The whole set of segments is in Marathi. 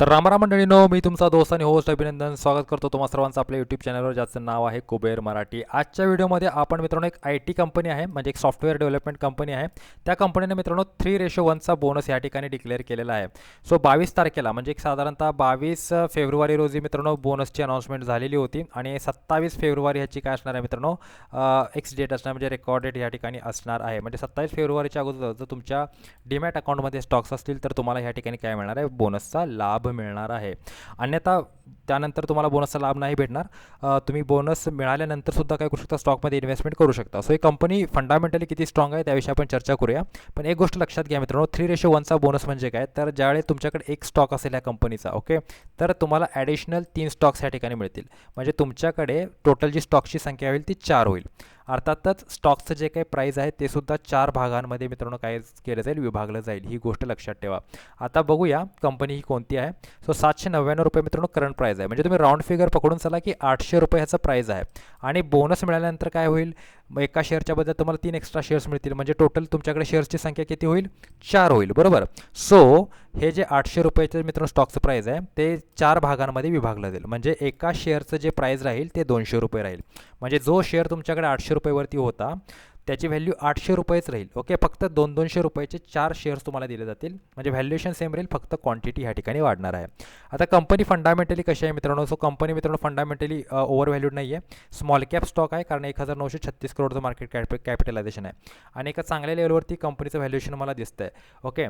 तर रामराम मंडळीनो, मी तुमचा दोस्त आणि होस्ट अभिनंदन स्वागत करतो तुम्हा सर्वांचं आपल्या यूट्यूब चॅनलवर, ज्याचं नाव आहे कुबेर मराठी. आजच्या व्हिडिओमध्ये आपण मित्रांनो एक IT कंपनी आहे, म्हणजे एक सॉफ्टवेअर डेव्हलपमेंट कंपनी आहे. त्या कंपनीने मित्रांनो 3:1चा बोनस या ठिकाणी डिक्लेअर केलेला आहे. सो 22 तारखेला म्हणजे एक साधारणतः 22 फेब्रुवारी रोजी मित्रांनो बोनसची अनाउन्समेंट झालेली होती आणि 27 फेब्रुवारी ह्याची काय असणार आहे मित्रांनो, एक्स डेट असणार, म्हणजे रेकॉर्ड डेट या ठिकाणी असणार आहे. म्हणजे 27 फेब्रुवारीच्या अगोदर जर तुमच्या डीमॅट अकाउंटमध्ये स्टॉक्स असतील तर तुम्हाला ह्या ठिकाणी काय मिळणार आहे, बोनसचा लाभ मिळणार आहे. अन्यथा त्यानंतर तुम्हाला बोनसचा लाभ नाही भेटणार. तुम्ही बोनस मिळाल्यानंतर सुद्धा काय करू शकता, स्टॉकमध्ये इन्व्हेस्टमेंट करू शकता. सो ही कंपनी फंडामेंटली किती स्ट्रॉंग आहे त्याविषयी आपण चर्चा करूया. पण एक गोष्ट लक्षात घ्या मित्रांनो, 3:1चा बोनस म्हणजे काय, तर ज्यावेळेस तुमच्याकडे एक स्टॉक असेल या कंपनीचा, ओके, तर तुम्हाला ॲडिशनल 3 स्टॉक्स या ठिकाणी मिळतील. म्हणजे तुमच्याकडे टोटल जी स्टॉक्सची संख्या होईल ती 4 होईल. अर्थातच स्टॉक्सचं जे काही प्राईस आहे ते सुद्धा 4 भागांमध्ये मित्रांनो काय केलं जाईल, विभागलं जाईल. ही गोष्ट लक्षात ठेवा. आता बघूया कंपनी ही कोणती आहे. सो ₹799 मित्रांनो करंट प्राईस आहे. म्हणजे तुम्ही राऊंड फिगर पकडून चला की ₹800 ह्याचं प्राईस आहे. आणि बोनस मिळाल्यानंतर काय होईल, एका शेअरच्या बद्दल तुम्हाला 3 एक्स्ट्रा शेअर्स मिळतील. म्हणजे टोटल तुमच्याकडे शेअर्सची संख्या किती होईल, 4 होईल, बरोबर. सो हे जे ₹800 मित्रांनो स्टॉकचं प्राईस आहे ते 4 भागांमध्ये विभागलं जाईल. म्हणजे एका शेअरचं जे प्राईस राहील ते ₹200 राहील. म्हणजे जो शेअर तुमच्याकडे ₹800 वरती होता त्याची व्हॅल्यू ₹800च राहील. ओके, फक्त ₹200चे 4 शेअर्स तुम्हाला दिले जातील. म्हणजे व्हॅल्युएशन सेम राहील, फक्त क्वांटिटी ह्या ठिकाणी वाढणार आहे. आता कंपनी फंडामेंटली कशी आहे मित्रांनो, सो कंपनी मित्रांनो फंडामेंटली ओव्हर व्हॅल्यूड नाही आहे. स्मॉल कॅप स्टॉक आहे, कारण 1936 करोडचं मार्केट कॅपिटलायझेशन आहे आणि एका चांगल्या लेवलवरती कंपनीचं व्हॅल्युएशन मला दिसतं आहे. ओके,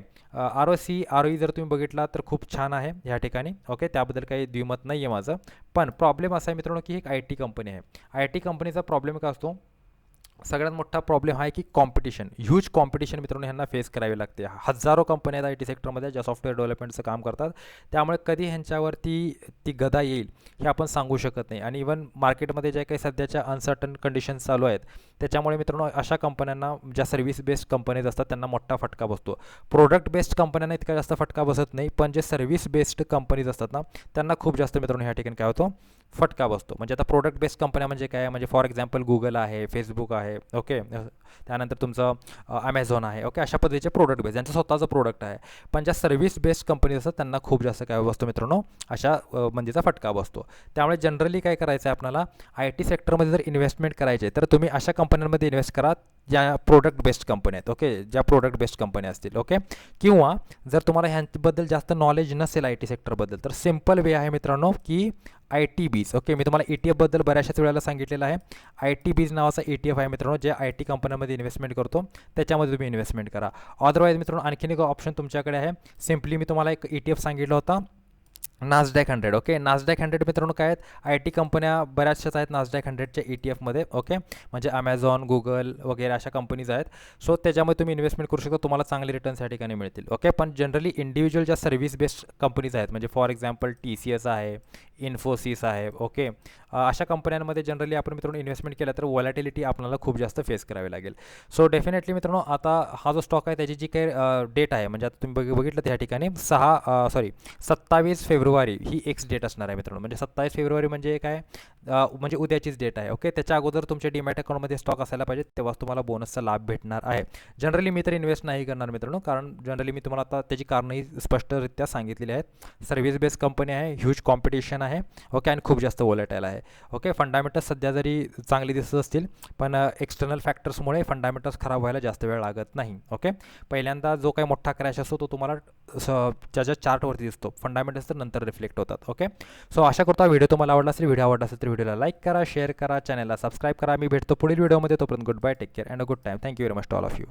ROE जर तुम्ही बघितला तर खूप छान आहे ह्या ठिकाणी. ओके, त्याबद्दल काही द्विमत नाही आहे माझं. पण प्रॉब्लेम असा आहे मित्रांनो की एक IT कंपनी आहे. IT कंपनीचा प्रॉब्लेम काय असतो, सगळ्यात मोठा प्रॉब्लेम हा आहे की कॉम्पिटिशन, ह्यूज कॉम्पिटिशन मित्रांनो ह्यांना फेस करावी लागते. हजारो कंपन्या आहेत IT सेक्टरमध्ये ज्या सॉफ्टवेअर डेव्हलपमेंटचं काम करतात. त्यामुळे कधी ह्यांच्यावरती ती गदा येईल हे आपण सांगू शकत नाही. आणि इव्हन मार्केटमध्ये ज्या काही सध्याच्या अनसर्टन कंडिशन्स चालू आहेत त्याच्यामुळे मित्रांनो अशा कंपन्यांना, ज्या सर्व्हिस बेस्ड कंपनीज असतात त्यांना मोठा फटका बसतो. प्रोडक्ट बेस्ड कंपन्यांना इतका जास्त फटका बसत नाही, पण जे सर्व्हिस बेस्ड कंपनीज असतात ना त्यांना खूप जास्त मित्रांनो ह्या ठिकाणी काय होतो, फटका बसतो. म्हणजे आता प्रोडक्ट बेस्ड कंपन्या म्हणजे काय, म्हणजे फॉर एक्झाम्पल गुगल आहे, फेसबुक आहे, ओके, त्यानंतर तुमचं Amazon आहे. ओके, अशा पद्धतीचे प्रोडक्ट बेस्ड, ज्यांचं स्वतःचं प्रोडक्ट आहे. पण ज्या सर्व्हिस बेस्ड कंपनीज असतात त्यांना खूप जास्त काय बसतो मित्रांनो, अशा मंदीचा फटका बसतो. त्यामुळे जनरली काय करायचं आहे आपल्याला, IT सेक्टरमध्ये जर इन्व्हेस्टमेंट करायचे तर तुम्ही अशा कंपन्यांमध्ये इन्व्हेस्ट करा ज्या प्रोडक्ट बेस्ड कंपनी आहेत. ओके, ज्या प्रोडक्ट बेस्ड कंपन्या असतील. ओके, किंवा जर तुम्हाला ह्यांबद्दल जास्त नॉलेज नसेल IT सेक्टरबद्दल, तर सिम्पल वे आहे मित्रांनो की ITBs. ओके, मी तुम्हाला ETF बद्दल बऱ्याचशाच वेळेला सांगितलेलं आहे. ITBs नावाचा ETF आहे मित्रांनो, जे IT कंपन्यांमध्ये इन्व्हेस्टमेंट करतो, त्याच्यामध्ये तुम्ही इन्व्हेस्टमेंट करा. अदरवाईज मित्रांनो आणखीन एक ऑप्शन तुमच्याकडे आहे. सिम्पली मी तुम्हाला एक ETF सांगितलं होतं, NASDAQ 100. ओके, NASDAQ 100 मित्रांनो काय आहेत, IT कंपन्या बऱ्याचशाच आहेत NASDAQ 100च्या ETFमध्ये. ओके, म्हणजे Amazon, Google वगैरे अशा कंपनीज आहेत. सो त्याच्यामध्ये तुम्ही इन्व्हेस्टमेंट करू शकता, तुम्हाला चांगले रिटर्न्स या ठिकाणी मिळतील. ओके, पण जनरली इंडिव्हिज्युअल ज्या सर्व्हिस बेस्ड कंपनीज आहेत, म्हणजे फॉर एक्झाम्पल TCS आहे, इन्फोसिस आहे, ओके, अशा कंपन्यांमध्ये जनरली आपण मित्रांनो इन्व्हेस्टमेंट केलं तर व्हॉलॅटिलिटी आपल्याला खूप जास्त फेस करावी लागेल. सो डेफिनेटली मित्रांनो, आता हा जो स्टॉक आहे त्याची जी काही डेट आहे, म्हणजे आता तुम्ही बघितलं त्या ठिकाणी 27 फेब्रुवारी ही एक्स डेट असणार आहे मित्रांनो. म्हणजे 27 फेब्रुवारी म्हणजे काय, म्हणजे उद्याचीच डेट आहे. ओके, त्याच्या अगोदर तुमच्या डीमॅट अकाउंटमध्ये स्टॉक असायला पाहिजे, तेव्हाच तुम्हाला बोनसचा लाभ भेटणार आहे. जनरली मी तर इन्व्हेस्ट नाही करणार मित्रांनो, कारण जनरली मी तुम्हाला आता त्याची कारणंही स्पष्टरित्या सांगितलेली आहेत. सर्व्हिस बेस्ड कंपनी आहे, ह्यूज कॉम्पिटिशन आहे. ओके, आणि खूप जास्त वॉलेटाईल आहे. ओके, फंडामेंटल्स सध्या जरी चांगली दिसत असतील पण एक्सटर्नल फॅक्टर्समुळे फंडामेंटल्स खराब व्हायला जास्त वेळ लागत नाही. ओके, पहिल्यांदा जो काही मोठा क्रॅश असतो तो तुम्हाला त्याच्या चार्टवरती दिसतो, फंडामेंटल्स तर नंतर रिफ्लेक्ट होतात. ओके, सो आशा करतो व्हिडिओ तुम्हाला आवडला असेल. व्हिडिओ आवडला असेल तर व्हिडिओला लाईक करा, शेअर करा, चॅनलला सबस्क्राईब करा. मी भेटतो पुढील व्हिडिओमध्ये. तोपर्यंत good bye, take care and a good time. Thank you very much to all of you.